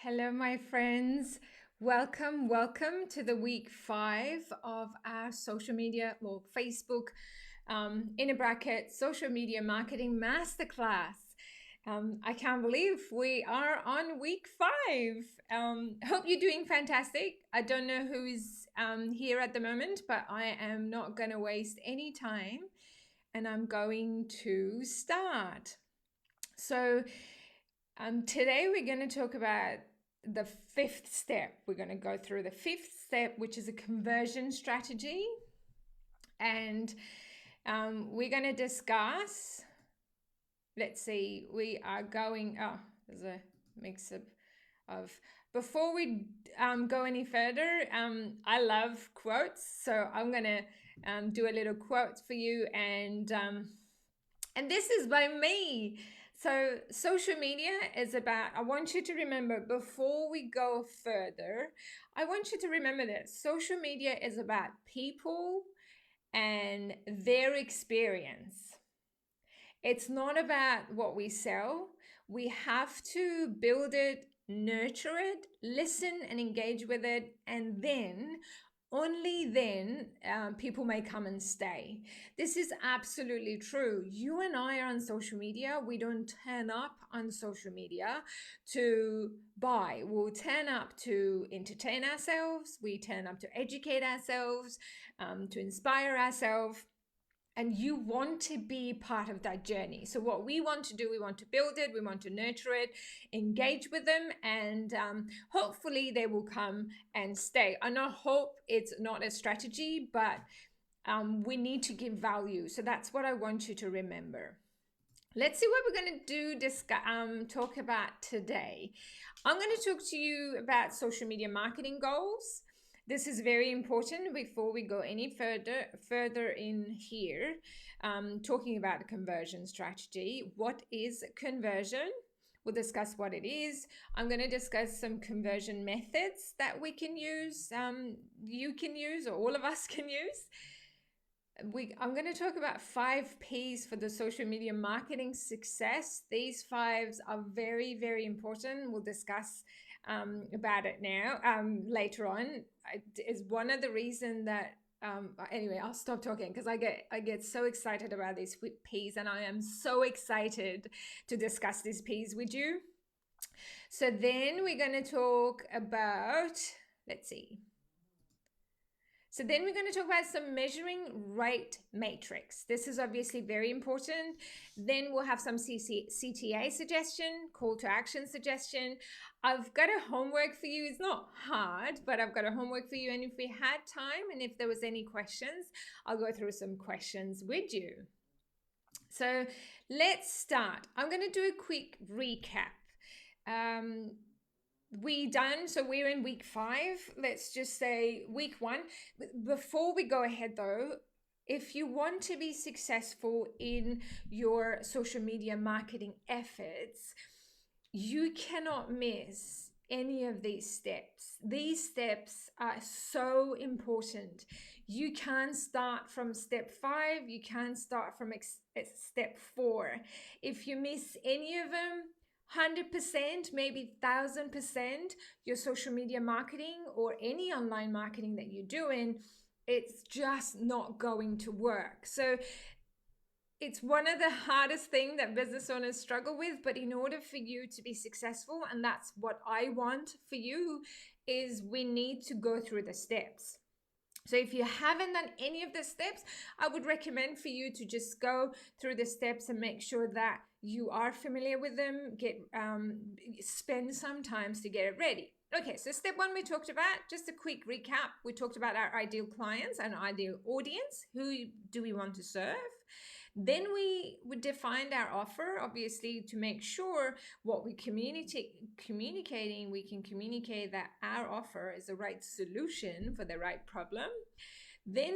Hello, my friends. Welcome to the week 5 of our social media, well, Facebook, in a bracket, social media marketing masterclass. I can't believe we are on week 5. Hope you're doing fantastic. I don't know who is here at the moment, but I am not going to waste any time and I'm going to start. So, today we're going to talk about the 5th step. We're going to go through the 5th step, which is a conversion strategy. And we're going to discuss, let's see, we are going, there's a mix of before we go any further, I love quotes. So I'm going to do a little quote for you. And this is by me. So social media is about, I want you to remember before we go further, I want you to remember this. Social media is about people and their experience. It's not about what we sell. We have to build it, nurture it, listen and engage with it, and then only then people may come and stay. This is absolutely true. You and I are on social media. We don't turn up on social media to buy. We'll turn up to entertain ourselves. We turn up to educate ourselves, to inspire ourselves. And you want to be part of that journey. So what we want to do, we want to build it, we want to nurture it, engage with them, and hopefully they will come and stay. And I hope it's not a strategy, but we need to give value. So that's what I want you to remember. Let's see what we're going to talk about today. I'm going to talk to you about social media marketing goals. This is very important before we go any further in here, talking about the conversion strategy. What is conversion? We'll discuss what it is. I'm going to discuss some conversion methods that we can use, you can use, or all of us can use. I'm going to talk about 5 P's for the social media marketing success. These 5s are very, very important. We'll discuss about it now later on. Is one of the reasons that anyway, I'll stop talking because I get so excited about these P's, and I am so excited to discuss these P's with you. So then we're going to talk about, let's see. So then we're going to talk about some measuring rate matrix. This is obviously very important. Then we'll have some CTA suggestion, call to action suggestion. I've got a homework for you. It's not hard, but I've got a homework for you. And if we had time and if there was any questions, I'll go through some questions with you. So let's start. I'm going to do a quick recap. So we're in week 5. Let's just say week 1. Before we go ahead though, if you want to be successful in your social media marketing efforts, you cannot miss any of these steps. These steps are so important. You can't start from step 5. You can't start from step 4. If you miss any of them, 100%, maybe 1000%, your social media marketing or any online marketing that you're doing, it's just not going to work. So it's one of the hardest things that business owners struggle with, but in order for you to be successful, and that's what I want for you, is we need to go through the steps. So if you haven't done any of the steps, I would recommend for you to just go through the steps and make sure that you are familiar with them. Spend some time to get it ready. Okay, so step 1 we talked about, just a quick recap. We talked about our ideal clients and ideal audience. Who do we want to serve? Then we defined our offer, obviously, to make sure what we communicating, we can communicate that our offer is the right solution for the right problem. Then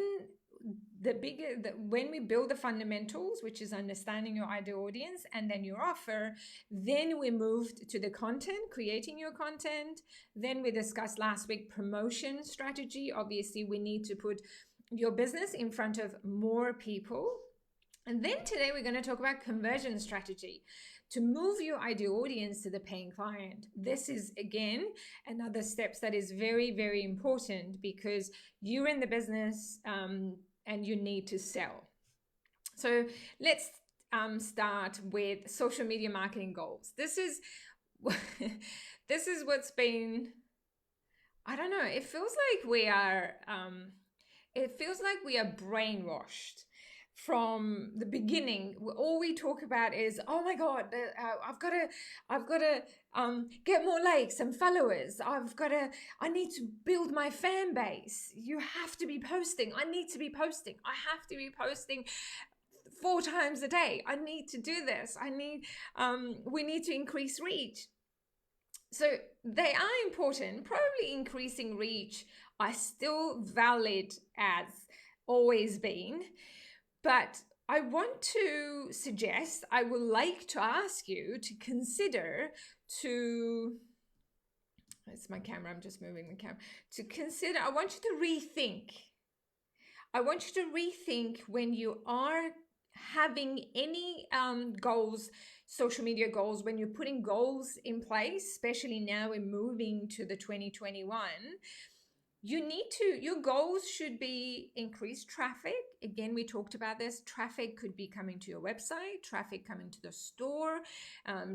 when we build the fundamentals, which is understanding your ideal audience and then your offer, then we moved to the content, creating your content. Then we discussed last week promotion strategy. Obviously, we need to put your business in front of more people. And then today we're going to talk about conversion strategy. to move your ideal audience to the paying client. This is, again, another steps that is very, very important because you're in the business and you need to sell. So let's start with social media marketing goals. This is this is what's been, I don't know, it feels like we are brainwashed from the beginning. All we talk about is, oh my god, I've got to get more likes and followers. I need to build my fan base. You have to be posting. I need to be posting. I have to be posting 4 times a day. I need to do this. We need to increase reach. So they are important. Probably increasing reach are still valid as always been. But I want to suggest, I would like to ask you to consider it's my camera, I'm just moving the camera. I want you to rethink. I want you to rethink when you are having any goals, social media goals, when you're putting goals in place, especially now we're moving to the 2021, your goals should be increased traffic. Again, we talked about this. Traffic could be coming to your website, traffic coming to the store,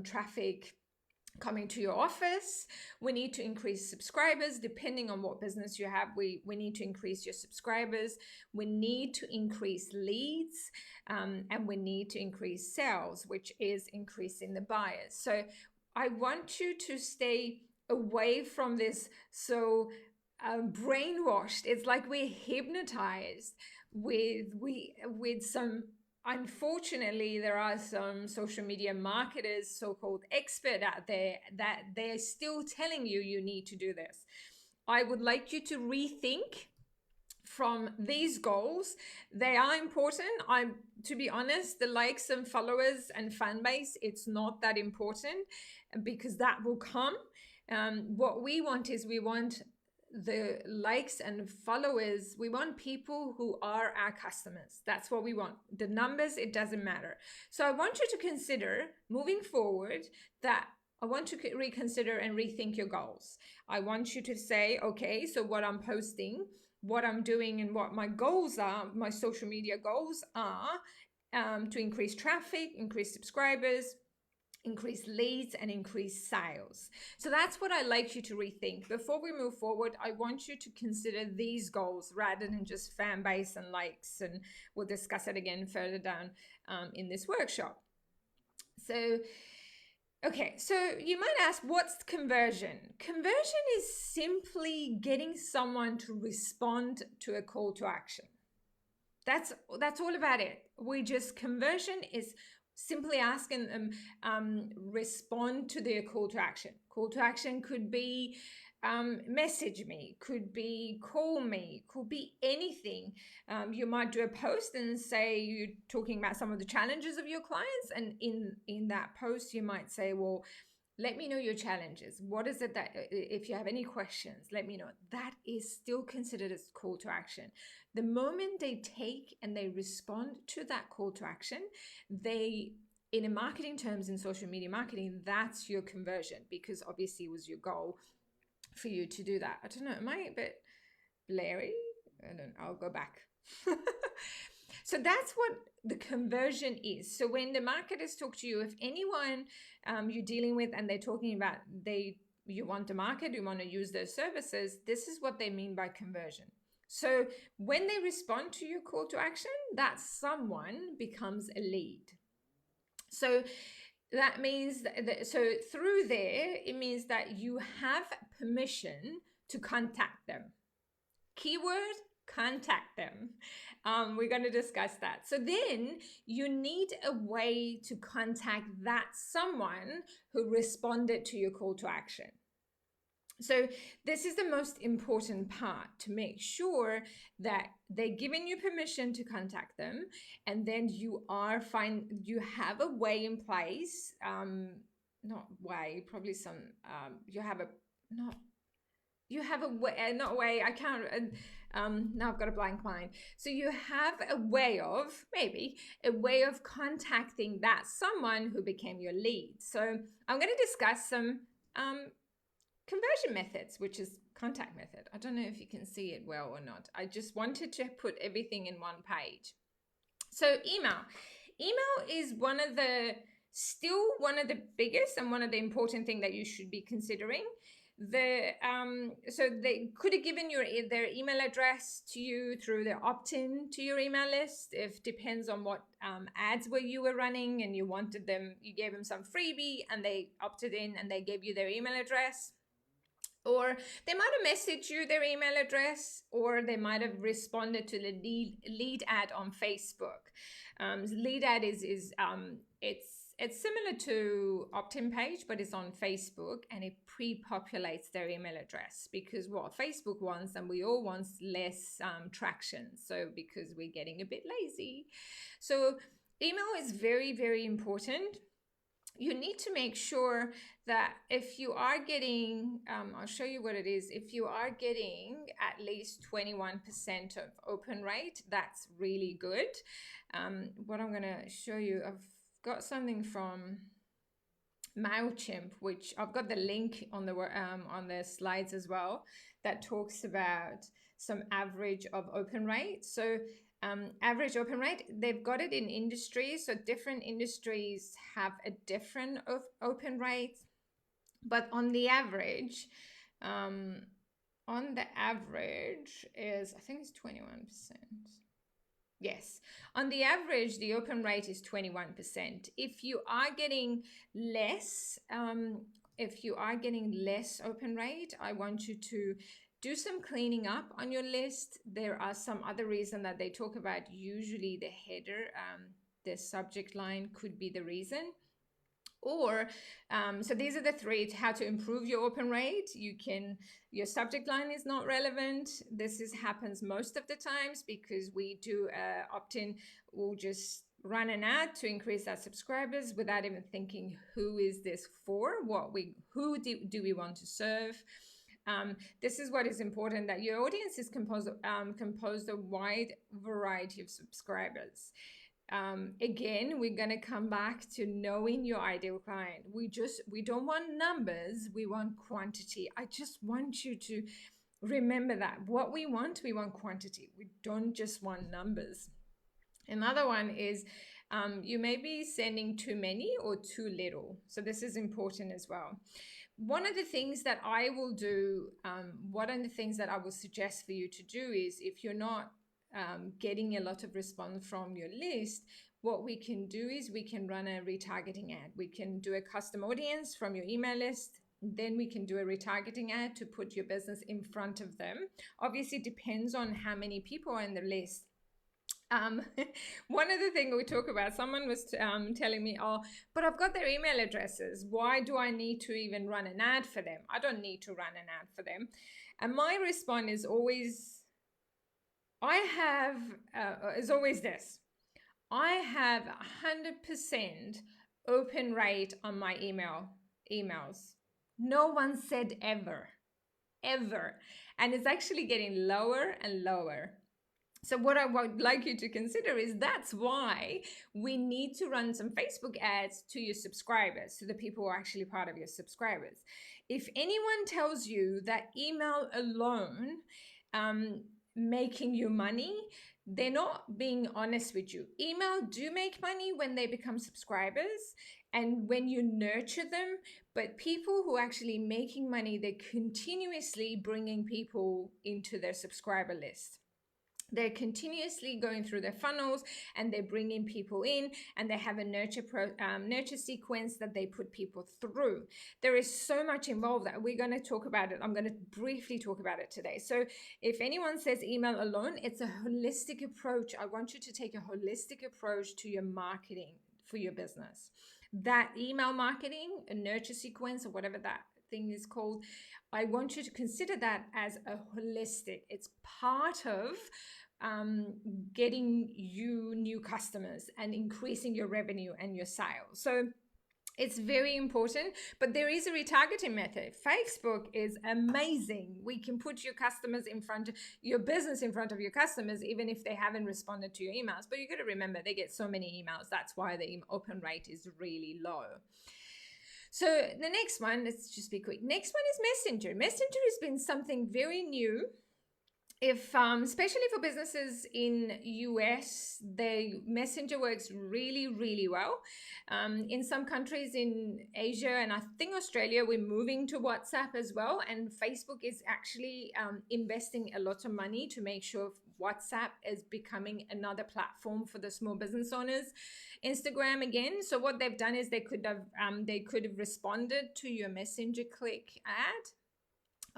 traffic coming to your office. We need to increase subscribers. Depending on what business you have, we need to increase your subscribers. We need to increase leads, and we need to increase sales, which is increasing the buyers. So I want you to stay away from this brainwashed. It's like we're hypnotized with some. Unfortunately, there are some social media marketers, so-called expert out there, that they're still telling you need to do this. I would like you to rethink from these goals. They are important. To be honest, the likes and followers and fan base, it's not that important because that will come. What we want is the likes and followers. We want people who are our customers. That's what we want. The numbers, it doesn't matter. So I want you to consider moving forward that I want to reconsider and rethink your goals. I want you to say, okay, so what I'm posting, what I'm doing, and what my goals are, my social media goals are, to increase traffic, increase subscribers, increase leads, and increase sales. So that's what I like you to rethink. Before we move forward, I want you to consider these goals rather than just fan base and likes, and we'll discuss it again further down in this workshop. So, okay, so you might ask, what's conversion? Conversion is simply getting someone to respond to a call to action. That's all about it. Conversion is simply asking them respond to their call to action. Call to action could be message me, could be call me, could be anything. You might do a post and say you're talking about some of the challenges of your clients, and in that post you might say, well, let me know your challenges. What is it that, if you have any questions, let me know. That is still considered as call to action. The moment they take and they respond to that call to action, in a marketing terms, in social media marketing, that's your conversion, because obviously it was your goal for you to do that. I don't know, am I a bit blurry? I'll go back. So that's what the conversion is. So when the marketers talk to you, if anyone you're dealing with and they're talking about you want to market, you want to use their services, this is what they mean by conversion. So when they respond to your call to action, that someone becomes a lead. So that means so through there, it means that you have permission to contact them. Keyword, contact them. We're going to discuss that. So then you need a way to contact that someone who responded to your call to action. So this is the most important part, to make sure that they're giving you permission to contact them, and then you have a way in place, you have you have a way, not a way, I can't, now I've got a blank mind. So you have a way of, maybe, a way of contacting that someone who became your lead. So I'm going to discuss some conversion methods, which is contact method. I don't know if you can see it well or not. I just wanted to put everything in one page. So email is still one of the biggest and one of the important thing that you should be considering. So they could have given their email address to you through their opt-in to your email list. If depends on what ads you were running, and you gave them some freebie and they opted in and they gave you their email address. Or they might have messaged you their email address, or they might have responded to the lead ad on Facebook. Lead ad is it's similar to opt-in page, but it's on Facebook, and it pre-populates their email address, because what Facebook wants, and we all want, less traction. So because we're getting a bit lazy, so email is very, very important. You need to make sure that if you are getting, I'll show you what it is. If you are getting at least 21% of open rate, that's really good. What I'm going to show you, I've got something from MailChimp, which I've got the link on the slides as well, that talks about some average of open rate. So average open rate, they've got it in industries, so different industries have a different open rate, but on the average is, I think it's 21%. Yes, on the average, the open rate is 21%. If you are getting less, open rate, I want you to do some cleaning up on your list. There are some other reasons that they talk about. Usually the header, the subject line could be the reason. Or so these are the three: how to improve your open rate. Your subject line is not relevant. This happens most of the times because we do opt-in. We'll just run an ad to increase our subscribers without even thinking, who is this for? Who do we want to serve? This is what is important, that your audience is composed of a wide variety of subscribers. Again, we're going to come back to knowing your ideal client. We don't want numbers, we want quantity. I just want you to remember that what we want quantity. We don't just want numbers. Another one is you may be sending too many or too little. So this is important as well. One of the things that I will do, one of the things that I will suggest for you to do is, if you're not getting a lot of response from your list, what we can do is we can run a retargeting ad. We can do a custom audience from your email list. Then we can do a retargeting ad to put your business in front of them. Obviously, it depends on how many people are in the list. One of the things we talk about, someone was telling me, oh, but I've got their email addresses. Why do I need to even run an ad for them? I don't need to run an ad for them. And my response is always, this. I have 100% open rate on my emails. No one said ever. And it's actually getting lower and lower. So what I would like you to consider is, that's why we need to run some Facebook ads to your subscribers, to the people who are actually part of your subscribers. If anyone tells you that email alone making you money, they're not being honest with you. Email do make money when they become subscribers and when you nurture them, but people who are actually making money, they're continuously bringing people into their subscriber list. They're continuously going through their funnels and they're bringing people in, and they have a nurture sequence that they put people through. There is so much involved that we're going to talk about it. I'm going to briefly talk about it today. So if anyone says email alone, it's a holistic approach. I want you to take a holistic approach to your marketing for your business. That email marketing, a nurture sequence, or whatever that thing is called, I want you to consider that as a holistic. It's part of getting you new customers and increasing your revenue and your sales. So It's very important, but there is a retargeting method. Facebook is amazing. We can put your customers in front of your business, in front of your customers, even if they haven't responded to your emails. But you got to remember, they get so many emails. That's why the open rate is really low. So the next one, let's just be quick. Next one is Messenger. Messenger has been something very new. If especially for businesses in US, the Messenger works really well. In some countries in Asia and I think Australia, we're moving to WhatsApp as well, and Facebook is actually investing a lot of money to make sure WhatsApp is becoming another platform for the small business owners. Instagram again, so what they've done is they could have responded to your Messenger click ad.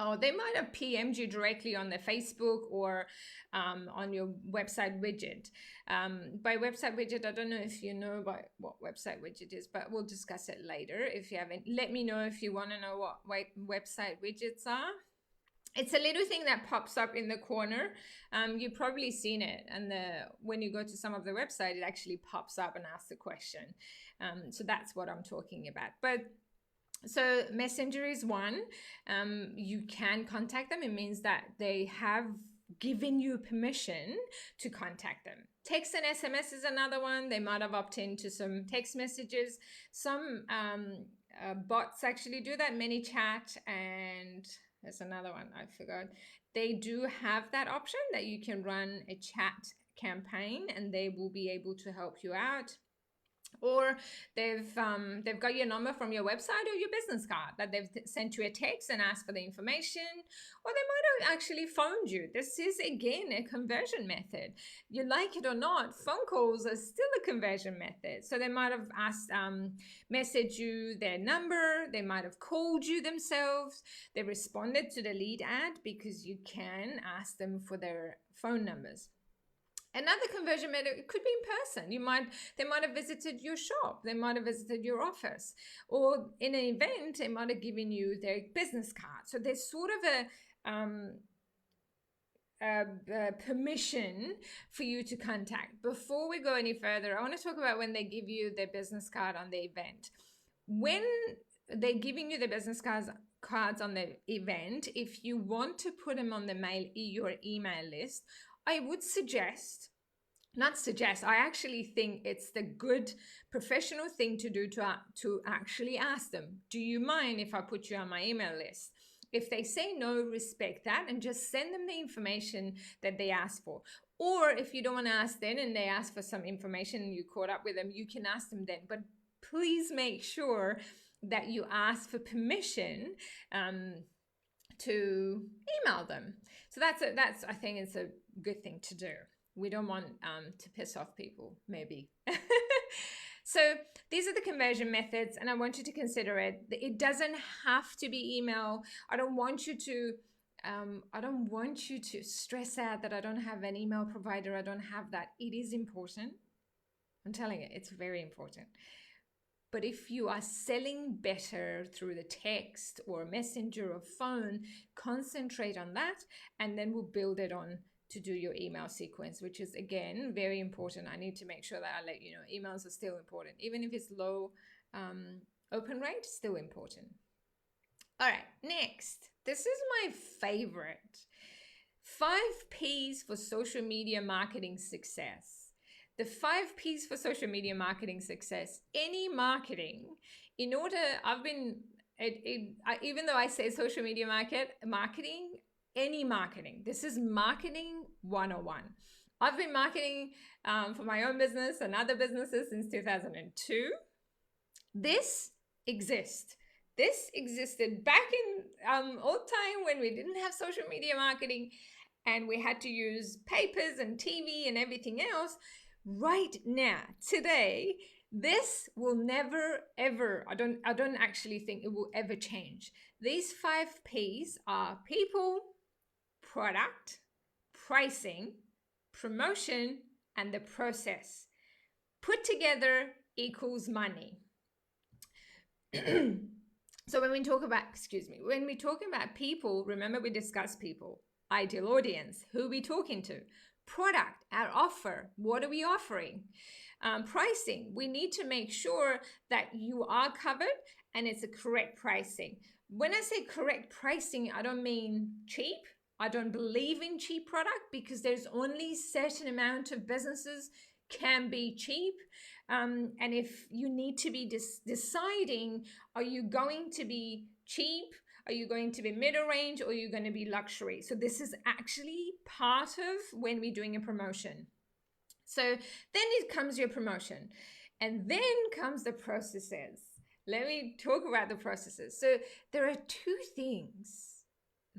Oh, they might have PM'd you directly on their Facebook or on your website widget. By website widget, I don't know if you know about what website widget is, but we'll discuss it later. If you haven't, let me know if you want to know what website widgets are. It's a little thing that pops up in the corner. You've probably seen it, and when you go to some of the website, it actually pops up and asks a question. So that's what I'm talking about. But so Messenger is one. You can contact them. It means that they have given you permission to contact them. Text and SMS is another one. They might have opted into some text messages. Some bots actually do that. ManyChat, and there's another one I forgot. They do have that option that you can run a chat campaign and they will be able to help you out. Or they've got your number from your website or your business card that they've sent you a text and asked for the information, or they might have actually phoned you. This is again a conversion method. You like it or not, phone calls are still a conversion method. So they might have asked, messaged you their number, they might have called you themselves, they responded to the lead ad because you can ask them for their phone numbers. Another conversion method, it could be in person. They might have visited your shop, they might have visited your office, or in an event, they might have given you their business card. So there's sort of a permission for you to contact. Before we go any further, I want to talk about when they give you their business card on the event. When they're giving you the business cards on the event, if you want to put them on your email list, I would I actually think it's the good professional thing to do to actually ask them, do you mind if I put you on my email list? If they say no, respect that and just send them the information that they ask for. Or if you don't want to ask then and they ask for some information and you caught up with them, you can ask them then. But please make sure that you ask for permission to email them. So that's I think it's a good thing to do. We don't want to piss off people, maybe. So these are the conversion methods, and I want you to consider it. It doesn't have to be email. I don't want you to stress out that I don't have an email provider. I don't have that. It is important. I'm telling you, it's very important. But if you are selling better through the text or messenger or phone, concentrate on that, and then we'll build it on to do your email sequence, which is again very important. I need to make sure that I let you know emails are still important, even if it's low open rate, still important. All right, next, this is my favorite. 5 P's for social media marketing success. The 5 P's for social media marketing success. Any marketing, in order, even though I say social media marketing, any marketing, this is marketing 101. I've been marketing for my own business and other businesses since 2002. This exists. This existed back in old time when we didn't have social media marketing and we had to use papers and TV and everything else. Right now, today, this will never, ever, I don't actually think it will ever change. These 5 P's are people, product, pricing, promotion, and the process. Put together equals money. So when we talk about people, remember we discussed people, ideal audience, who are we talking to? product, our offer. What are we offering? Pricing. We need to make sure that you are covered and it's a correct pricing. When I say correct pricing, I don't mean cheap. I don't believe in cheap product because there's only certain amount of businesses can be cheap. And if you need to be deciding, are you going to be cheap? Are you going to be middle range, or are you going to be luxury? So this is actually part of when we're doing a promotion. So then it comes your promotion, and then comes the processes. Let me talk about the processes. So there are two things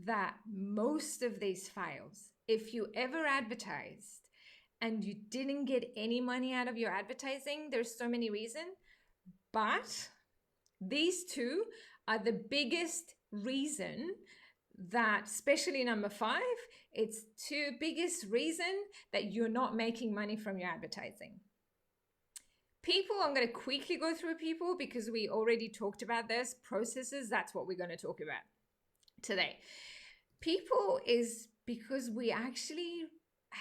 that most of these fails. If you ever advertised and you didn't get any money out of your advertising, there's so many reasons, but these two are the biggest reason that, especially number 5, it's two biggest reason that you're not making money from your advertising. People, I'm going to quickly go through people because we already talked about this. Processes, that's what we're going to talk about today. People is because we actually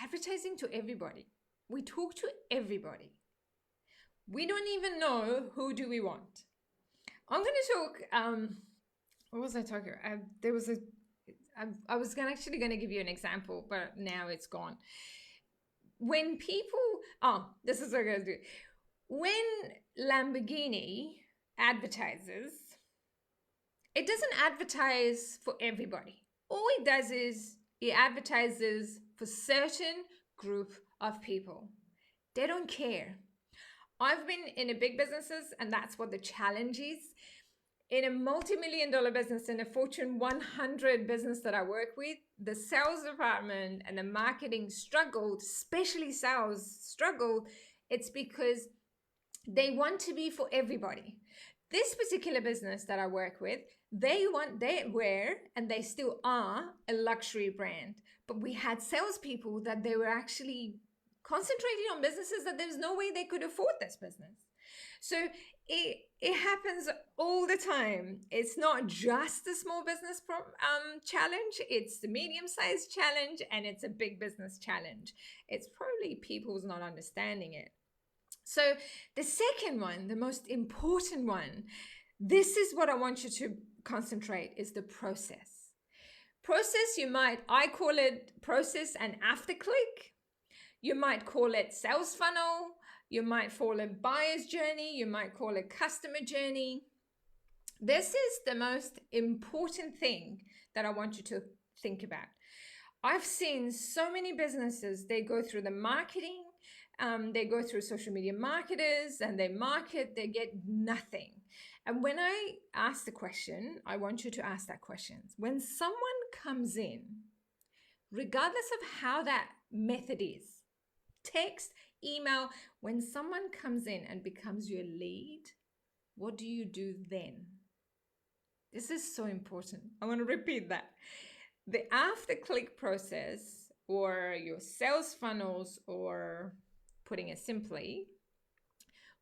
advertising to everybody. We talk to everybody. We don't even know who do we want. I'm going to talk, what was I talking about? I was actually going to give you an example, but now it's gone. When people, this is what I'm going to do. When Lamborghini advertises, it doesn't advertise for everybody. All it does is it advertises for certain group of people. They don't care. I've been in a big businesses, and that's what the challenge is. In a multi-million-dollar business, in a Fortune 100 business that I work with, the sales department and the marketing struggled, especially sales struggled. It's because they want to be for everybody. This particular business that I work with, they were, and they still are, a luxury brand. But we had salespeople that they were actually concentrating on businesses that there's no way they could afford this business. So it happens all the time. It's not just a small business challenge. It's the medium-sized challenge, and it's a big business challenge. It's probably people's not understanding it. So the second one, the most important one, this is what I want you to concentrate, is the process. Process, I call it process and after click. You might call it sales funnel. You might call it buyer's journey. You might call it customer journey. This is the most important thing that I want you to think about. I've seen so many businesses, they go through the marketing, they go through social media marketers, and they market, they get nothing. And when I ask the question, I want you to ask that question. When someone comes in, regardless of how that method is, text, email, when someone comes in and becomes your lead, what do you do then? This is so important. I want to repeat that. The after click process, or your sales funnels, or putting it simply,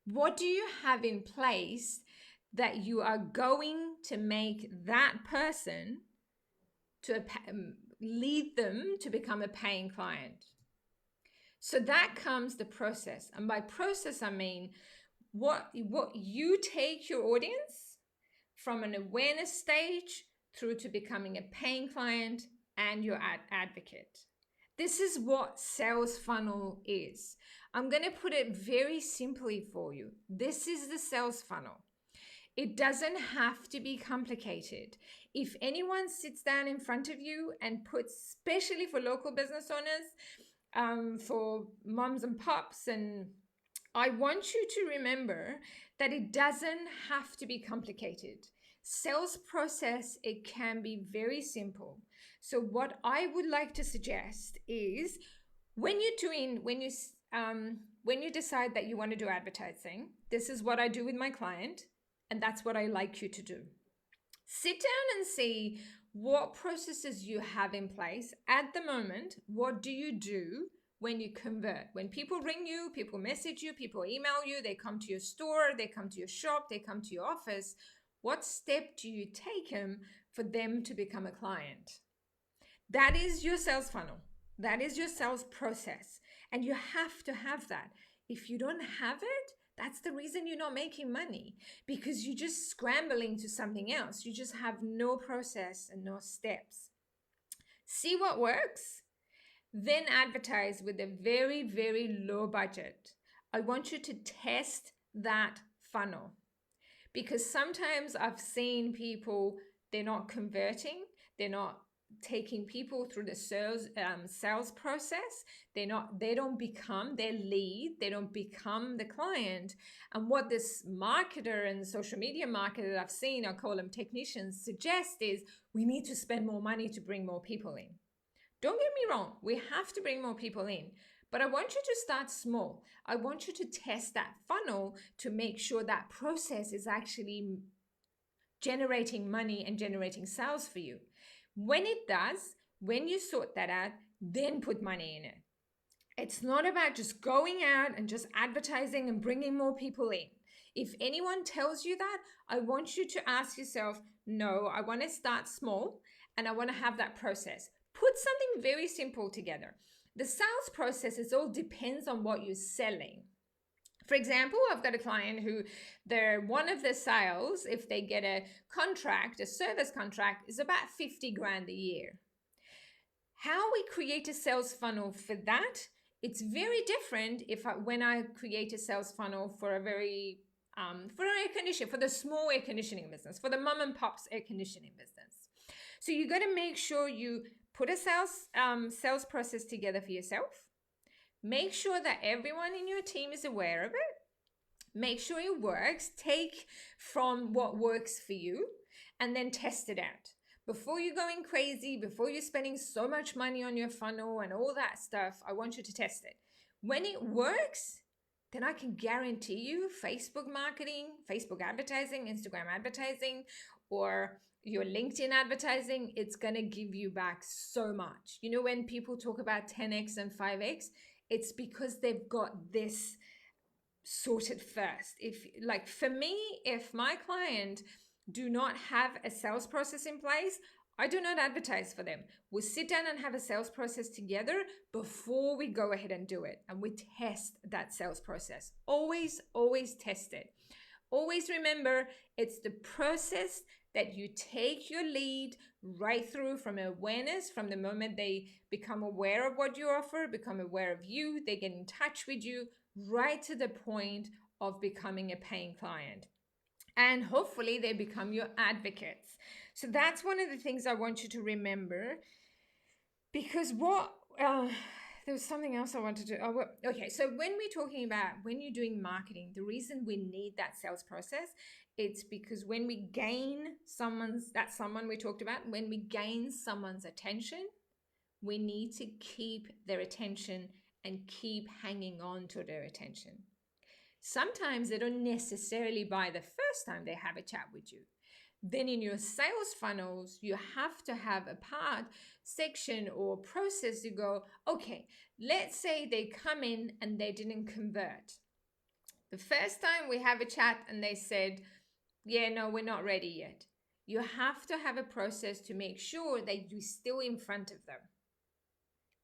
what do you have in place that you are going to make that person to lead them to become a paying client? So that comes the process. And by process, I mean what you take your audience from an awareness stage through to becoming a paying client and your advocate. This is what sales funnel is. I'm going to put it very simply for you. This is the sales funnel. It doesn't have to be complicated. If anyone sits down in front of you and puts, especially for local business owners, for moms and pops, and I want you to remember that it doesn't have to be complicated. Sales process, it can be very simple. So what I would like to suggest is when you decide that you want to do advertising, this is what I do with my client, and that's what I like you to do. Sit down and see what processes you have in place at the moment. What do you do when you convert? When people ring you, people message you, people email you, they come to your store, they come to your shop, they come to your office. What step do you take them for them to become a client? That is your sales funnel. That is your sales process. And you have to have that. If you don't have it, that's the reason you're not making money, because you're just scrambling to something else. You just have no process and no steps. See what works, then advertise with a very, very low budget. I want you to test that funnel, because sometimes I've seen people, they're not converting, they're not taking people through the sales process. They don't become their lead, they don't become the client. And what this marketer and social media marketer that I've seen, I call them technicians, suggest is we need to spend more money to bring more people in. Don't get me wrong, we have to bring more people in, but I want you to start small. I want you to test that funnel to make sure that process is actually generating money and generating sales for you. When it does, when you sort that out, then put money in it. It's not about just going out and just advertising and bringing more people in. If anyone tells you that, I want you to ask yourself, no, I want to start small and I want to have that process. Put something very simple together. The sales process all depends on what you're selling. For example, I've got a client who one of the sales, if they get a contract, a service contract, is about 50 grand a year. How we create a sales funnel for that, it's very different when I create a sales funnel for a very for an air conditioner, for the small air conditioning business, for the mom and pop's air conditioning business. So you got to make sure you put a sales process together for yourself. Make sure that everyone in your team is aware of it. Make sure it works. Take from what works for you and then test it out. Before you're going crazy, before you're spending so much money on your funnel and all that stuff, I want you to test it. When it works, then I can guarantee you Facebook marketing, Facebook advertising, Instagram advertising, or your LinkedIn advertising, it's going to give you back so much. You know, when people talk about 10x and 5x, it's because they've got this sorted first. For me, if my client do not have a sales process in place, I do not advertise for them. We sit down and have a sales process together before we go ahead and do it. And we test that sales process. Always, always test it. Always remember, it's the process that you take your lead right through from awareness, from the moment they become aware of what you offer, become aware of you, they get in touch with you, right to the point of becoming a paying client. And hopefully they become your advocates. So that's one of the things I want you to remember, because there was something else I wanted to. Okay, so when you're doing marketing, the reason we need that sales process, it's because when we gain someone we talked about, when we gain someone's attention, we need to keep their attention and keep hanging on to their attention. Sometimes they don't necessarily buy the first time they have a chat with you. Then in your sales funnels, you have to have a section or process to go, okay, let's say they come in and they didn't convert. The first time we have a chat and they said, yeah, no, we're not ready yet. You have to have a process to make sure that you're still in front of them.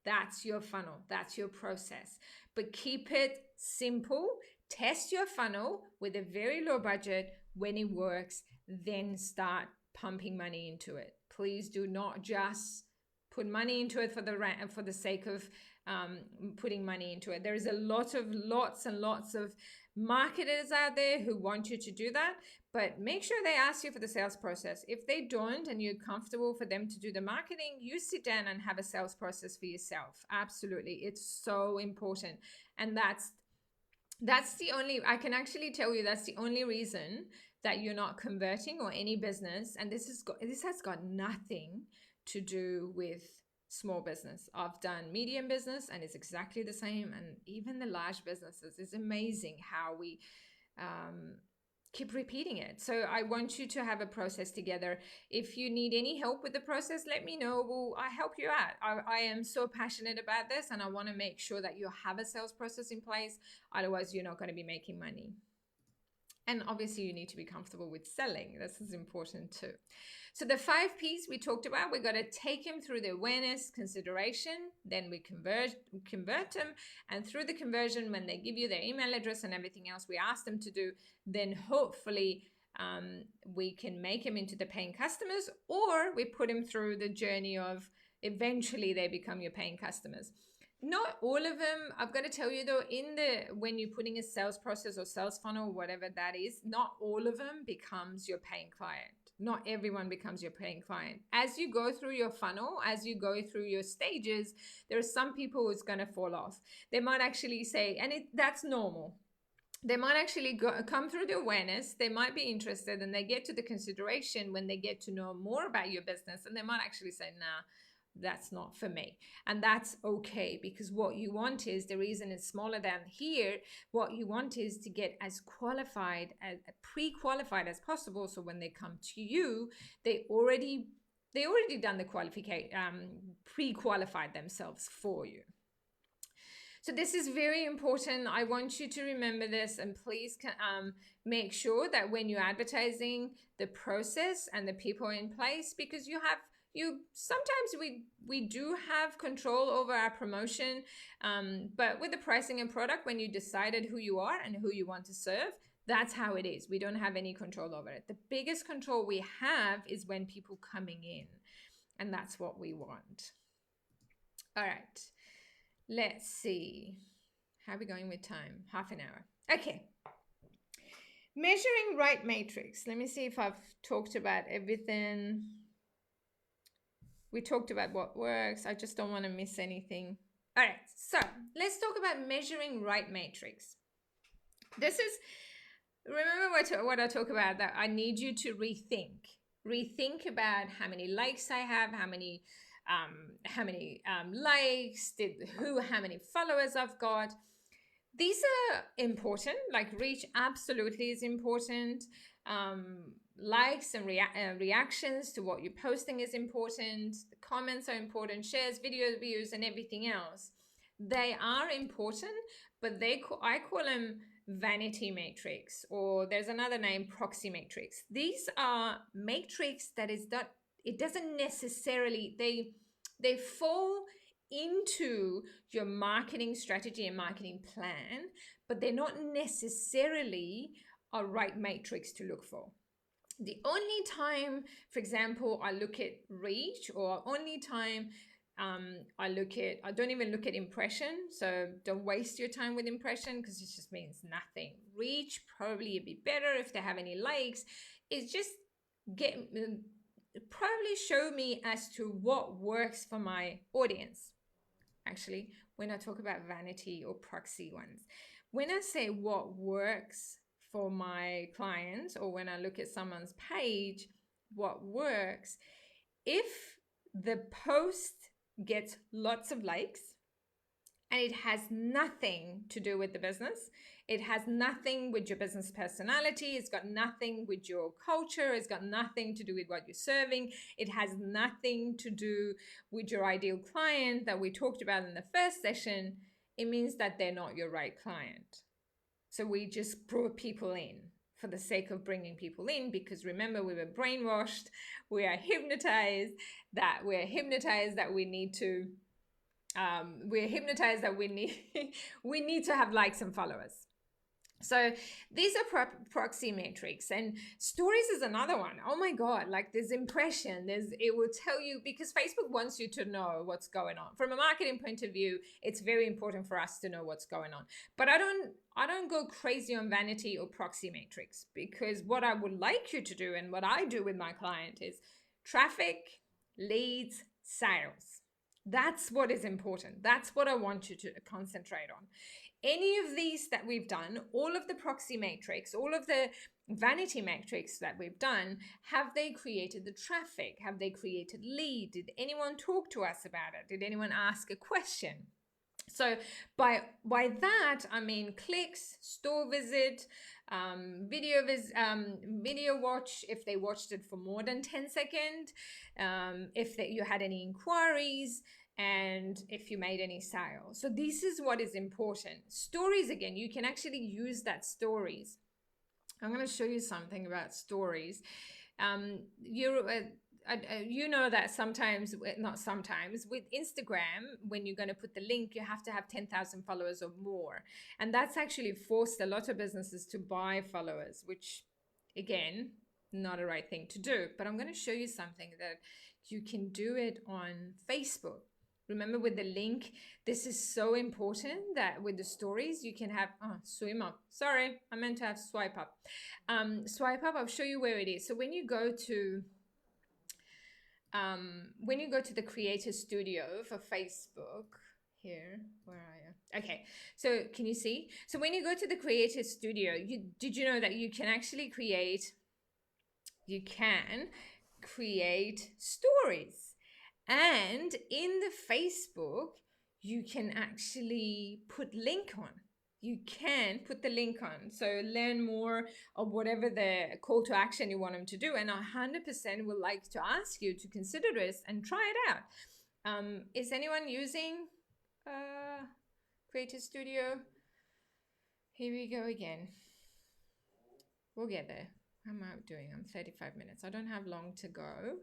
That's your funnel. That's your process. But keep it simple. Test your funnel with a very low budget. When it works, then start pumping money into it. Please do not just put money into it for the sake of putting money into it. There is lots and lots of marketers out there who want you to do that, but make sure they ask you for the sales process. If they don't and you're comfortable for them to do the marketing, you sit down and have a sales process for yourself. Absolutely. It's so important. And I can actually tell you that's the only reason that you're not converting, or any business. And this has got nothing to do with small business. I've done medium business and it's exactly the same. And even the large businesses, it's amazing how we keep repeating it. So I want you to have a process together. If you need any help with the process, let me know. Well, I help you out. I am so passionate about this, and I want to make sure that you have a sales process in place. Otherwise, you're not going to be making money. And obviously you need to be comfortable with selling. This is important too. So the 5 P's we talked about, we got to take them through the awareness, consideration, then we convert them. And through the conversion, when they give you their email address and everything else we ask them to do, then hopefully we can make them into the paying customers, or we put them through the journey of eventually they become your paying customers. Not all of them. I've got to tell you though, when you're putting a sales process or sales funnel, whatever that is, not all of them becomes your paying client. Not everyone becomes your paying client. As you go through your funnel, as you go through your stages, there are some people who's going to fall off. They might actually say, and that's normal. They might actually come through the awareness, they might be interested, and they get to the consideration when they get to know more about your business, and they might actually say, nah, that's not for me. And that's okay, because what you want is, the reason it's smaller than here, what you want is to get as qualified, as pre-qualified as possible, so when they come to you, they already done the pre-qualified themselves for you. So this is very important. I want you to remember this, and please make sure that when you're advertising, the process and the people in place, because sometimes we do have control over our promotion, but with the pricing and product, when you decided who you are and who you want to serve, that's how it is. We don't have any control over it. The biggest control we have is when people coming in, and that's what we want. All right, let's see. How are we going with time? Half an hour. Okay. Measuring right matrix. Let me see if I've talked about everything. We talked about what works. I just don't want to miss anything. All right, so let's talk about measuring right matrix. This is, remember what I talk about, that I need you to rethink about how many likes I have, how many likes, how many followers I've got. These are important. Like reach absolutely is important. Likes and reactions to what you're posting is important. The comments are important. Shares, video views, and everything else. They are important, but I call them vanity matrix, or there's another name, proxy matrix. These are matrix that is that it doesn't necessarily, they fall into your marketing strategy and marketing plan, but they're not necessarily a right matrix to look for. The only time, for example, I look at reach, or only time I don't even look at impression. So don't waste your time with impression, because it just means nothing. Reach, probably a bit better if they have any likes. It's just probably show me as to what works for my audience. Actually, when I talk about vanity or proxy ones, when I say what works for my clients, or when I look at someone's page, what works, if the post gets lots of likes and it has nothing to do with the business, it has nothing with your business personality, it's got nothing with your culture, it's got nothing to do with what you're serving, it has nothing to do with your ideal client that we talked about in the first session, it means that they're not your right client. So we just brought people in for the sake of bringing people in, because remember, we were brainwashed, we are hypnotized that we need to we need to have likes and followers. So these are proxy metrics, and stories is another one. Oh my God, like there's impression, it will tell you, because Facebook wants you to know what's going on. From a marketing point of view, it's very important for us to know what's going on. But I don't go crazy on vanity or proxy metrics, because what I would like you to do, and what I do with my client, is traffic, leads, sales. That's what is important. That's what I want you to concentrate on. Any of these that we've done, all of the proxy matrix, all of the vanity metrics that we've done, have they created the traffic? Have they created lead? Did anyone talk to us about it? Did anyone ask a question? So by that, I mean clicks, store visit, video watch, if they watched it for more than 10 seconds, if you had any inquiries, and if you made any sales. So this is what is important. Stories, again, you can actually use that stories. I'm going to show you something about stories. You know that sometimes, not sometimes, with Instagram, when you're going to put the link, you have to have 10,000 followers or more. And that's actually forced a lot of businesses to buy followers, which, again, not a right thing to do. But I'm going to show you something that you can do it on Facebook. Remember, with the link, this is so important that with the stories, you can have, swim up. Sorry, I meant to have swipe up. Swipe up, I'll show you where it is. So when you go to the Creator Studio for Facebook, here, where are you? Okay, so can you see? So when you go to the Creator Studio, did you know that you can actually create stories? And in the Facebook, you can actually put link on. You can put the link on. So learn more of whatever the call to action you want them to do. And I 100% would like to ask you to consider this and try it out. Is anyone using Creative Studio? Here we go again. We'll get there. How am I doing? I'm 35 minutes. I don't have long to go,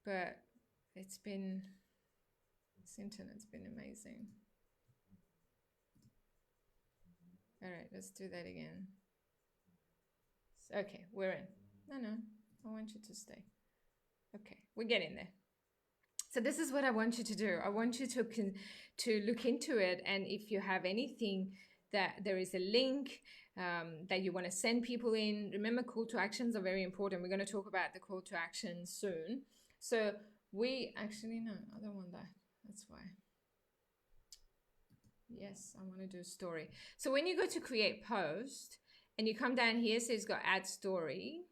but this internet's been amazing. All right, let's do that again. Okay, we're in. No, I want you to stay. Okay, we're getting there. So this is what I want you to do. I want you to look into it, and if you have anything that there is a link that you want to send people in, remember call to actions are very important. We're going to talk about the call to actions soon. So we actually, no, I don't want that. That's why. Yes, I want to do a story. So when you go to create post and you come down here, so it's got add story.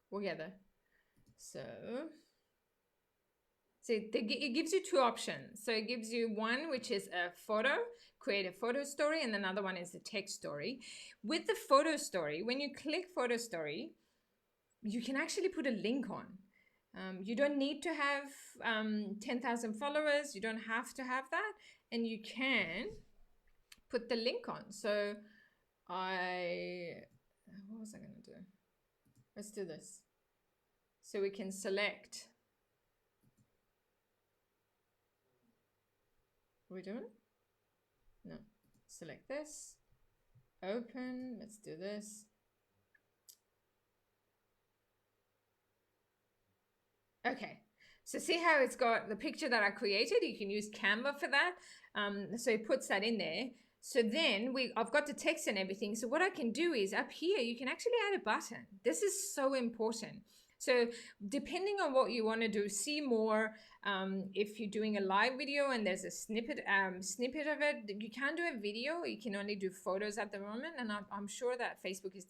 We'll get there. So it gives you two options. So it gives you one, which is a photo, create a photo story, and another one is a text story. With the photo story, when you click photo story, you can actually put a link on. You don't need to have 10,000 followers. You don't have to have that. And you can put the link on. So what was I going to do? Let's do this. So we can select. Are we doing it? No. Select this. Open. Let's do this. Okay, so see how it's got the picture that I created? You can use Canva for that. So it puts that in there. So then I've got the text and everything. So what I can do is up here, you can actually add a button. This is so important. So depending on what you want to do, see more. If you're doing a live video and there's a snippet of it, you can't do a video. You can only do photos at the moment. And I'm sure that Facebook is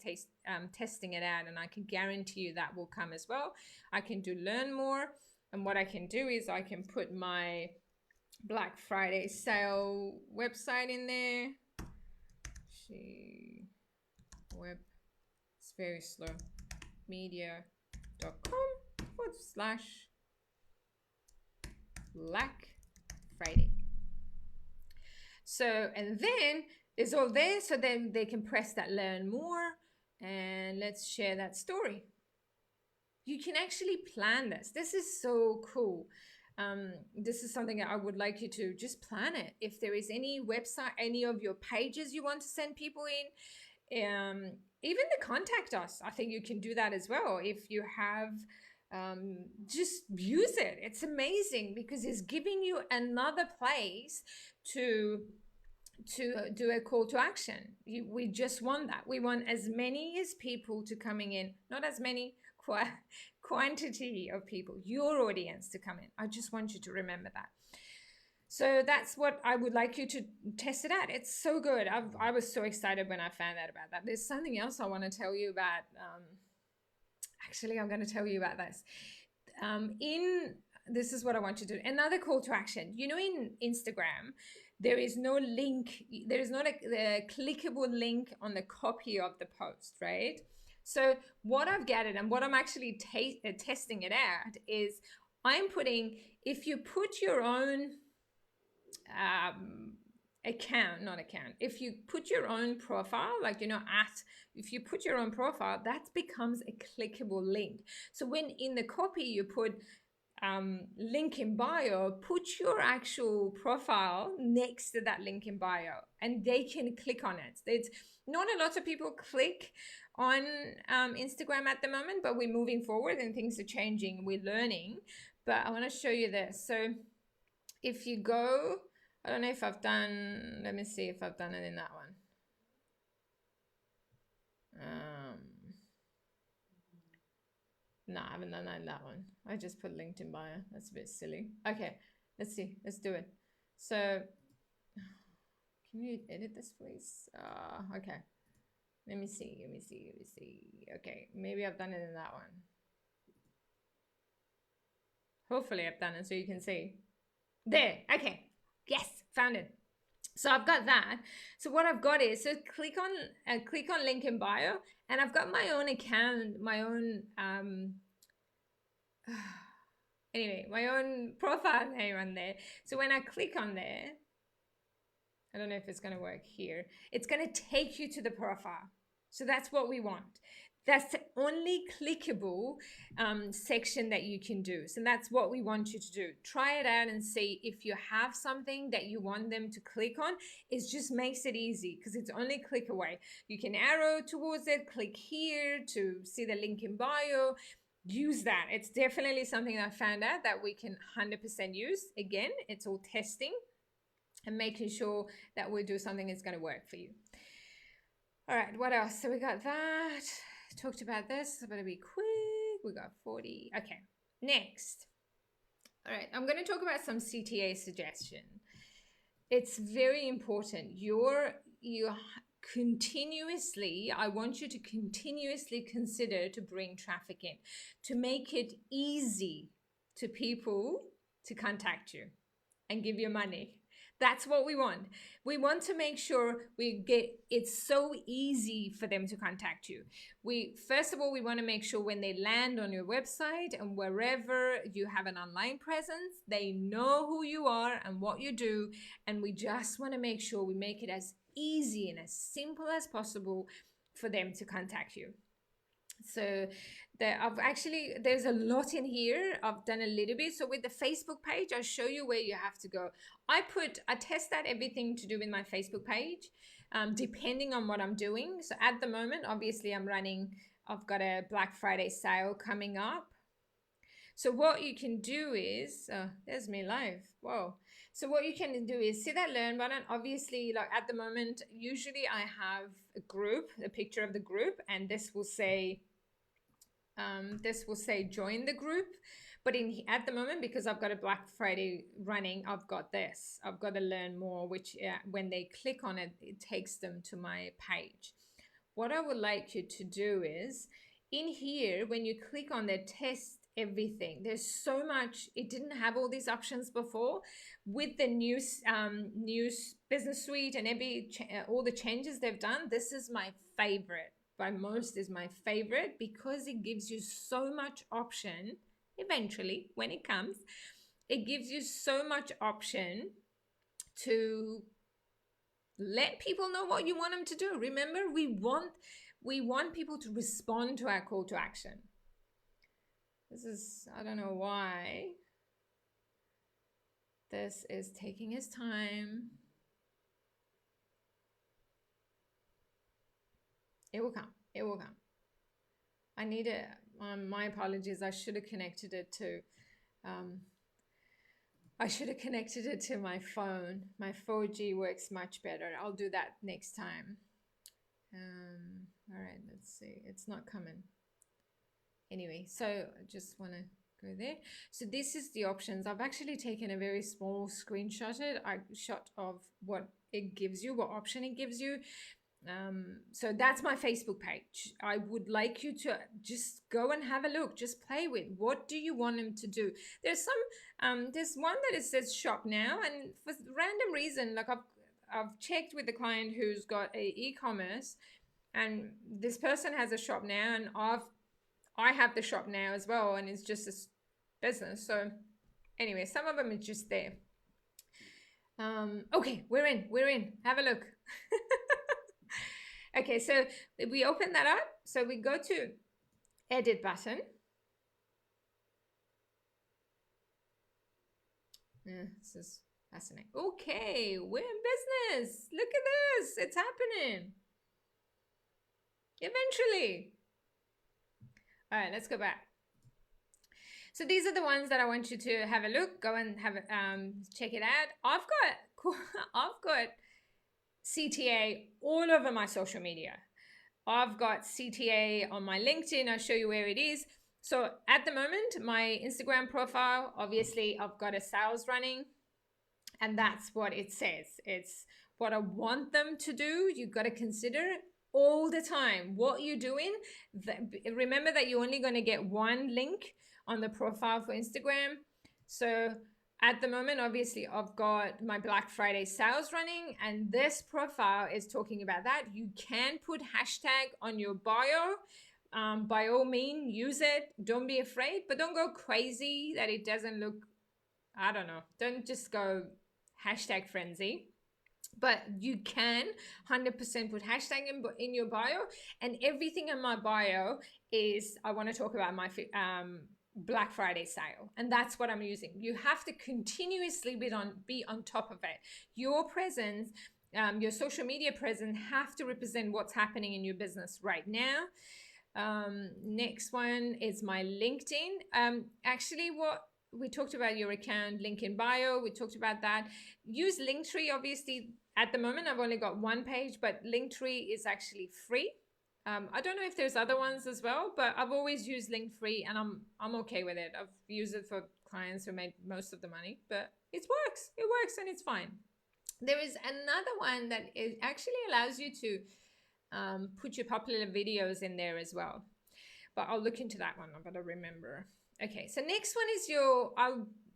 testing it out, and I can guarantee you that will come as well. I can do learn more. And what I can do is I can put my Black Friday sale website in there. Web, it's very slow. media.com/Black Friday. So, and then it's all there. So then they can press that learn more, and let's share that story. You can actually plan this. This is so cool. This is something that I would like you to just plan it. If there is any website, any of your pages you want to send people in, even the contact us, I think you can do that as well. If you have, just use it. It's amazing because it's giving you another place to do a call to action. We just want that. We want as many as people to coming in, not as many, quantity of people, your audience to come in. I just want you to remember that. So that's what I would like you to test it out. It's so good. I was so excited when I found out about that. There's something else I want to tell you about. Actually, I'm going to tell you about this. This is what I want you to do. Another call to action. You know, in Instagram, there is no link. There is not a clickable link on the copy of the post, right? So what I've gathered and what I'm actually testing it out is I'm putting, if you put your own account, not account. If you put your own profile, like, if you put your own profile, that becomes a clickable link. So when in the copy you put link in bio, put your actual profile next to that link in bio and they can click on it. It's not a lot of people click on Instagram at the moment, but we're moving forward and things are changing. We're learning. But I want to show you this. So if you go, I don't know if I've done, let me see if I've done it in that one. No, I haven't done that in that one. I just put LinkedIn bio. That's a bit silly. Okay, let's see. Let's do it. So, can you edit this, please? Okay. Let me see. Okay, maybe I've done it in that one. Hopefully I've done it so you can see. There. Okay. Yes, found it. So I've got that. So what I've got is, so click on link in bio, and I've got my own account, my own anyway, my own profile name on there. So when I click on there, I don't know if it's going to work here. It's going to take you to the profile. So that's what we want. That's the only clickable section that you can do. So that's what we want you to do. Try it out and see if you have something that you want them to click on. It just makes it easy because it's only click away. You can arrow towards it, click here to see the link in bio. Use that. It's definitely something I found out that we can 100% use. Again, it's all testing and making sure that we do something that's going to work for you. All right, what else? So we got that. Talked about this. I'm going to be quick. We got 40. Okay, next. All right, I'm going to talk about some CTA suggestion. It's very important. I want you to continuously consider to bring traffic in, to make it easy to people to contact you and give you money. That's what we want. We want to make sure it's so easy for them to contact you. First of all, we want to make sure when they land on your website and wherever you have an online presence, they know who you are and what you do. And we just want to make sure we make it as easy and as simple as possible for them to contact you. So there's a lot in here. I've done a little bit. So with the Facebook page, I'll show you where you have to go. I test out everything to do with my Facebook page, depending on what I'm doing. So at the moment, obviously I've got a Black Friday sale coming up. So what you can do is, there's me live. Whoa. So what you can do is see that learn button. Obviously, like at the moment, usually I have a picture of the group, and this will say join the group. But at the moment, because I've got a Black Friday running, I've got this. I've got to learn more, which when they click on it, it takes them to my page. What I would like you to do is, in here, when you click on the test everything, there's so much. It didn't have all these options before. With the new business suite and all the changes they've done, this is my favorite. By most is my favorite because it gives you so much option. Eventually, when it comes, it gives you so much option to let people know what you want them to do. Remember, we want people to respond to our call to action. This is, I don't know why this is taking its time. It will come. It will come. I need it. My apologies. I should have connected it to my phone. My 4G works much better. I'll do that next time. All right, let's see. It's not coming. Anyway, so I just want to go there. So this is the options. I've actually taken a very small screenshot of what it gives you, what option it gives you. So that's my Facebook page. I would like you to just go and have a look, just play with. What do you want them to do? There's one that it says shop now, and for random reason, like I've checked with the client who's got a e-commerce, and this person has a shop now, and I have the shop now as well, and it's just a business. So anyway, some of them is just there. Okay, we're in. Have a look. Okay, so we open that up. So we go to edit button. This is fascinating. Okay, we're in business. Look at this. It's happening. Eventually. All right, let's go back. So these are the ones that I want you to have a look. Go and have check it out. I've got CTA all over my social media. I've got CTA on my LinkedIn. I'll show you where it is. So at the moment, my Instagram profile, obviously I've got a sales running, and that's what it says. It's what I want them to do. You've got to consider all the time what you're doing. Remember that you're only going to get one link on the profile for Instagram. So at the moment, obviously, I've got my Black Friday sales running, and this profile is talking about that. You can put hashtag on your bio. By all means, use it. Don't be afraid, but don't go crazy that it doesn't look, I don't know. Don't just go hashtag frenzy. But you can 100% put hashtag in your bio, and everything in my bio is I want to talk about my Black Friday sale, and that's what I'm using. You have to continuously be on top of it. Your presence, your social media presence, have to represent what's happening in your business right now. Next one is my LinkedIn. Actually, what we talked about your account, link in bio. We talked about that. Use Linktree. Obviously, at the moment, I've only got one page, but Linktree is actually free. I don't know if there's other ones as well, but I've always used Linktree, and I'm okay with it. I've used it for clients who made most of the money, but it works. It works, and it's fine. There is another one that it actually allows you to put your popular videos in there as well, but I'll look into that one. I've got to remember. Okay, so next one is your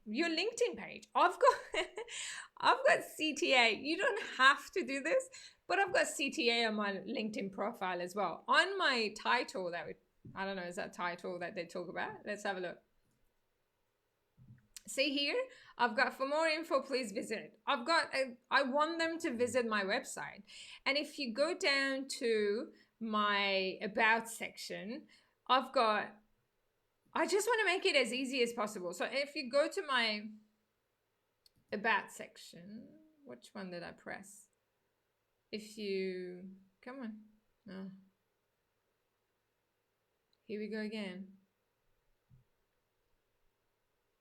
LinkedIn page. I've got CTA. You don't have to do this, but I've got CTA on my LinkedIn profile as well. On my title, I don't know, is that title that they talk about? Let's have a look. See here, I've got for more info, please visit. I want them to visit my website. And if you go down to my about section, I just want to make it as easy as possible. So if you go to my about section, which one did I press? Come on. Oh. Here we go again.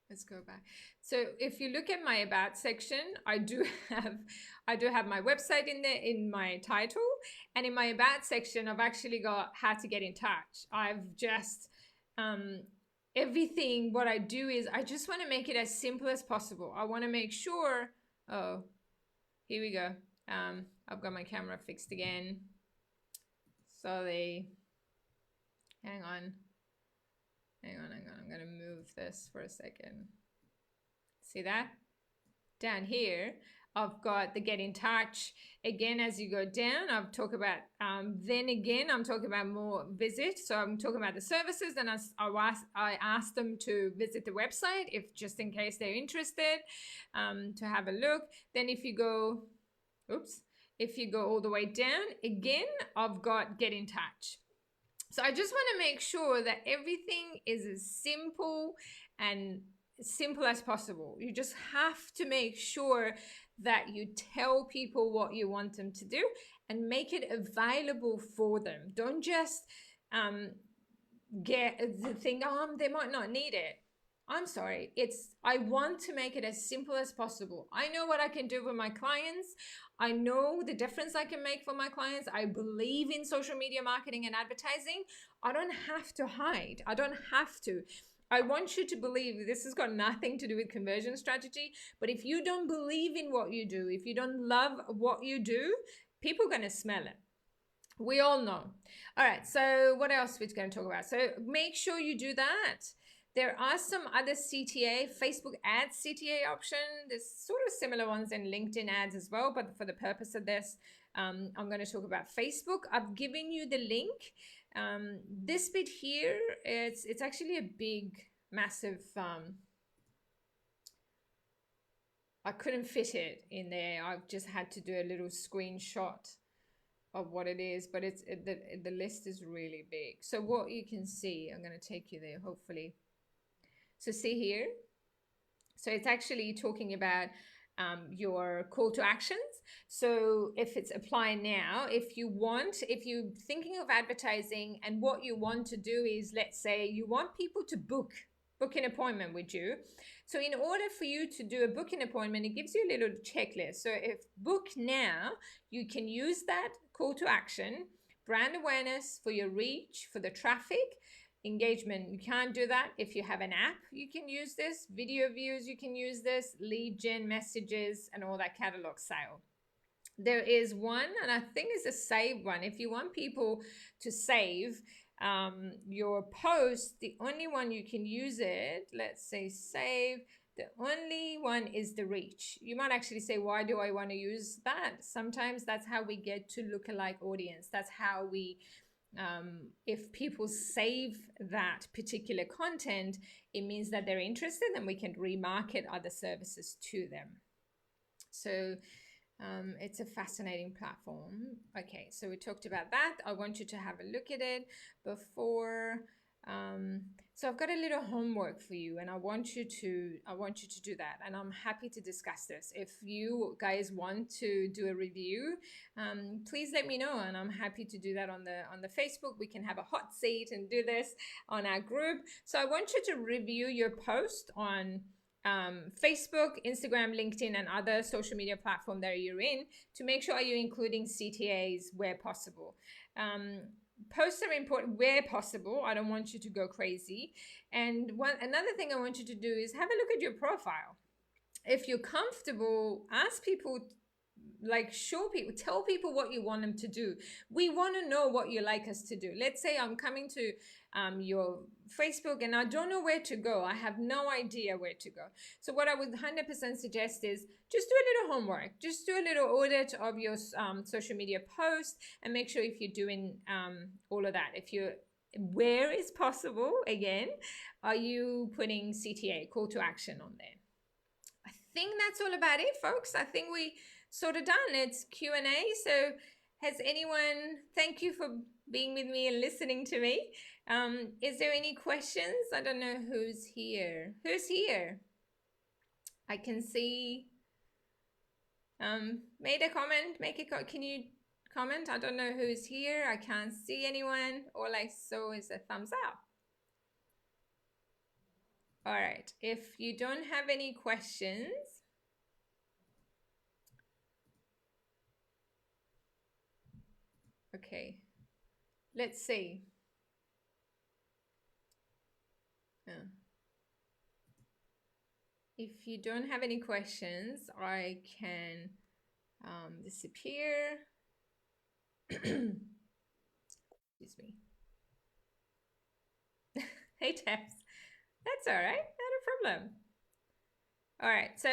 Let's go back. So if you look at my about section, I do have my website in there in my title, and in my about section, I've actually got how to get in touch. I've just everything. What I do is I just want to make it as simple as possible. I want to make sure. Oh, here we go. I've got my camera fixed again. Sorry. Hang on. I'm going to move this for a second. See that? Down here, I've got the get in touch. Again, as you go down, I've talked about, then again, I'm talking about more visit. So I'm talking about the services, and I asked them to visit the website if just in case they're interested, to have a look. Then if you go all the way down, again, I've got get in touch. So I just want to make sure that everything is as simple as possible. You just have to make sure that you tell people what you want them to do and make it available for them. Don't just get the thing, they might not need it. I'm sorry. I want to make it as simple as possible. I know what I can do with my clients. I know the difference I can make for my clients. I believe in social media marketing and advertising. I don't have to hide. I don't have to. I want you to believe this has got nothing to do with conversion strategy. But if you don't believe in what you do, if you don't love what you do, people are going to smell it. We all know. All right. So what else we're going to talk about? So make sure you do that. There are some other CTA, Facebook ads CTA option. There's sort of similar ones in LinkedIn ads as well, but for the purpose of this, I'm going to talk about Facebook. I've given you the link. This bit here, it's actually a big, massive, I couldn't fit it in there. I've just had to do a little screenshot of what it is, but the list is really big. So what you can see, I'm going to take you there, hopefully. So see here. So it's actually talking about your call to actions. So if it's apply now, if you're thinking of advertising and what you want to do is, let's say you want people to book an appointment with you. So in order for you to do a booking appointment, it gives you a little checklist. So if book now, you can use that call to action, brand awareness for your reach, for the traffic, engagement. You can't do that if you have an app. You can use this video views. You can use this lead gen messages and all that catalog sale. There is one, and I think it's a save one. If you want people to save your post, the only one you can use it, let's say save, the only one is the reach. You might actually say, why do I want to use that? Sometimes that's how we get to lookalike audience. That's how we if people save that particular content, it means that they're interested and we can remarket other services to them. So it's a fascinating platform. Okay, so we talked about that. I want you to have a look at it before. So I've got a little homework for you, and I want you to do that. And I'm happy to discuss this. If you guys want to do a review, please let me know, and I'm happy to do that on the Facebook. We can have a hot seat and do this on our group. So I want you to review your post on Facebook, Instagram, LinkedIn, and other social media platform that you're in to make sure you're including CTAs where possible. Posts are important where possible. I don't want you to go crazy. And another thing I want you to do is have a look at your profile. If you're comfortable, ask people, show people, tell people what you want them to do. We want to know what you like us to do. Let's say I'm coming to your Facebook and I don't know where to go. I have no idea where to go. So what I would 100% suggest is just do a little homework. Just do a little audit of your social media posts and make sure if you're doing all of that. Where is possible, again, are you putting CTA, call to action, on there? I think that's all about it, folks. I think we sort of done. It's Q&A. So has anyone, thank you for being with me and listening to me. Is there any questions? I don't know who's here. Who's here? I can see, made a comment, can you comment? I don't know who's here. I can't see anyone. All I saw is a thumbs up. All right, if you don't have any questions, okay, let's see. If you don't have any questions, I can disappear. Excuse me. Hey, Tabs. That's all right, not a problem. All right, so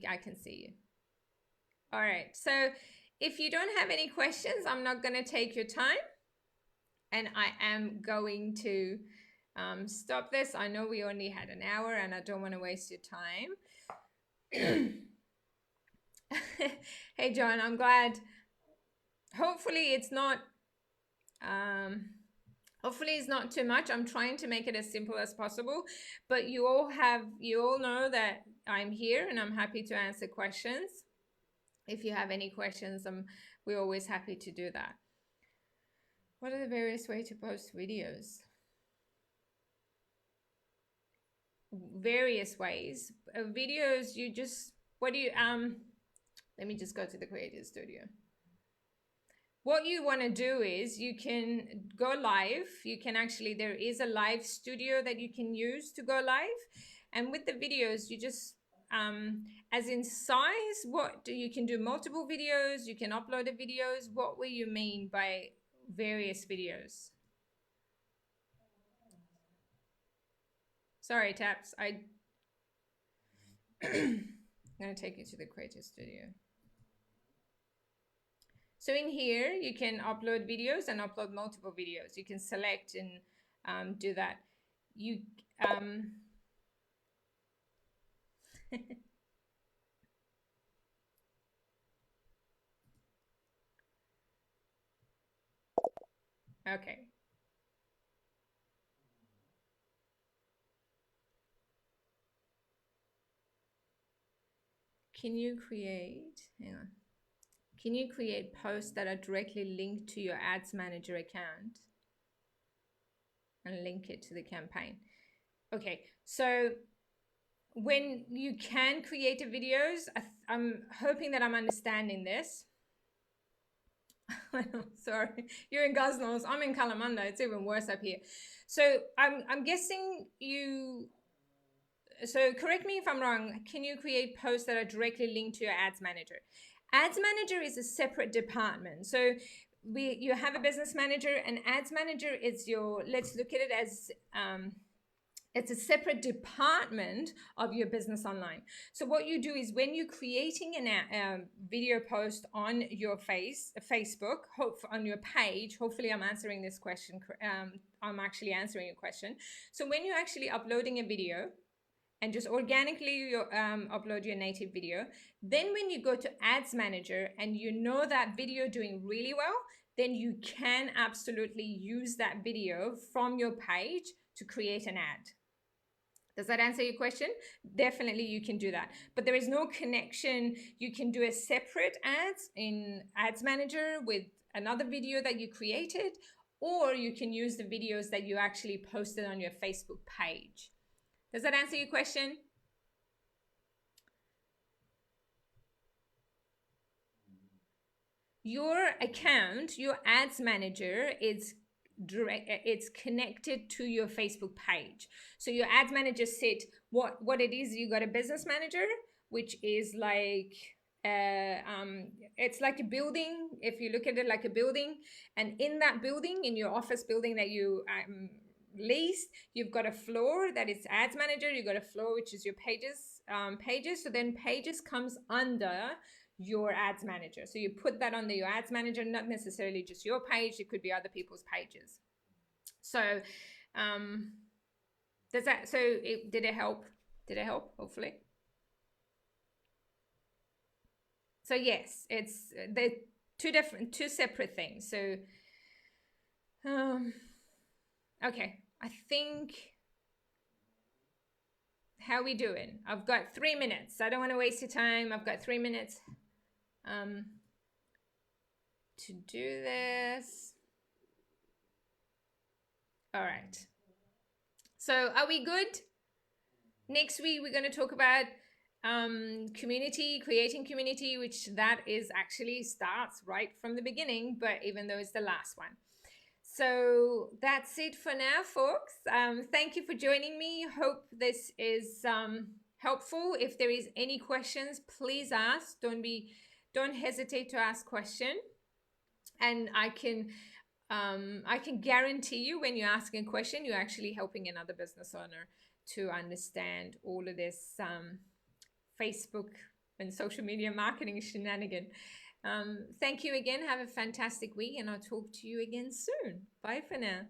I can see you. All right, so if you don't have any questions, I'm not going to take your time, and I am going to stop this. I know we only had an hour, and I don't want to waste your time. Hey, John, I'm glad. Hopefully it's not too much. I'm trying to make it as simple as possible, but you all know that I'm here and I'm happy to answer questions. If you have any questions, we're always happy to do that. What are the various ways to post videos? Various ways. Videos, let me just go to the Creator Studio. What you want to do is you can go live. There is a live studio that you can use to go live. And with the videos, you just, as in size, you can do multiple videos, you can upload the videos. What will you mean by various videos? Sorry, Taps. I'm going to take you to the Creator Studio. So in here, you can upload videos and upload multiple videos. You can select and do that. Okay. Can you create, hang on. Can you create posts that are directly linked to your ads manager account and link it to the campaign? Okay, so when you can create videos, I'm hoping that I'm understanding this. Sorry, you're in Gosnells. I'm in Kalamunda. It's even worse up here. So I'm guessing you. So correct me if I'm wrong. Can you create posts that are directly linked to your ads manager? Ads manager is a separate department. So you have a business manager, and ads manager is your. Let's look at it as it's a separate department of your business online. So what you do is when you're creating a video post on your Facebook, on your page, hopefully I'm answering this question. I'm actually answering your question. So when you're actually uploading a video, and just organically you upload your native video, then when you go to ads manager and you know that video doing really well, then you can absolutely use that video from your page to create an ad. Does that answer your question? Definitely you can do that. But there is no connection. You can do a separate ads in Ads Manager with another video that you created, or you can use the videos that you actually posted on your Facebook page. Does that answer your question? Your account, your Ads Manager, it's connected to your Facebook page. So your ads manager said what it is. You got a business manager, which is like it's like a building. If you look at it like a building, and in that building, in your office building that you leased, you've got a floor that is ads manager. You've got a floor which is your pages. So then pages comes under your ads manager. So you put that under your ads manager, not necessarily just your page. It could be other people's pages. So did it help? Did it help? Hopefully. So yes, it's they're two separate things. So okay, I think, how are we doing? I've got 3 minutes. I don't want to waste your time. I've got 3 minutes to do this. All right. So are we good? Next week, we're going to talk about creating community, which that is actually starts right from the beginning, but even though it's the last one. So that's it for now, folks. Thank you for joining me. Hope this is helpful. If there is any questions, please ask. Don't hesitate to ask question. And I can guarantee you, when you're asking a question, you're actually helping another business owner to understand all of this Facebook and social media marketing shenanigan. Thank you again. Have a fantastic week, and I'll talk to you again soon. Bye for now.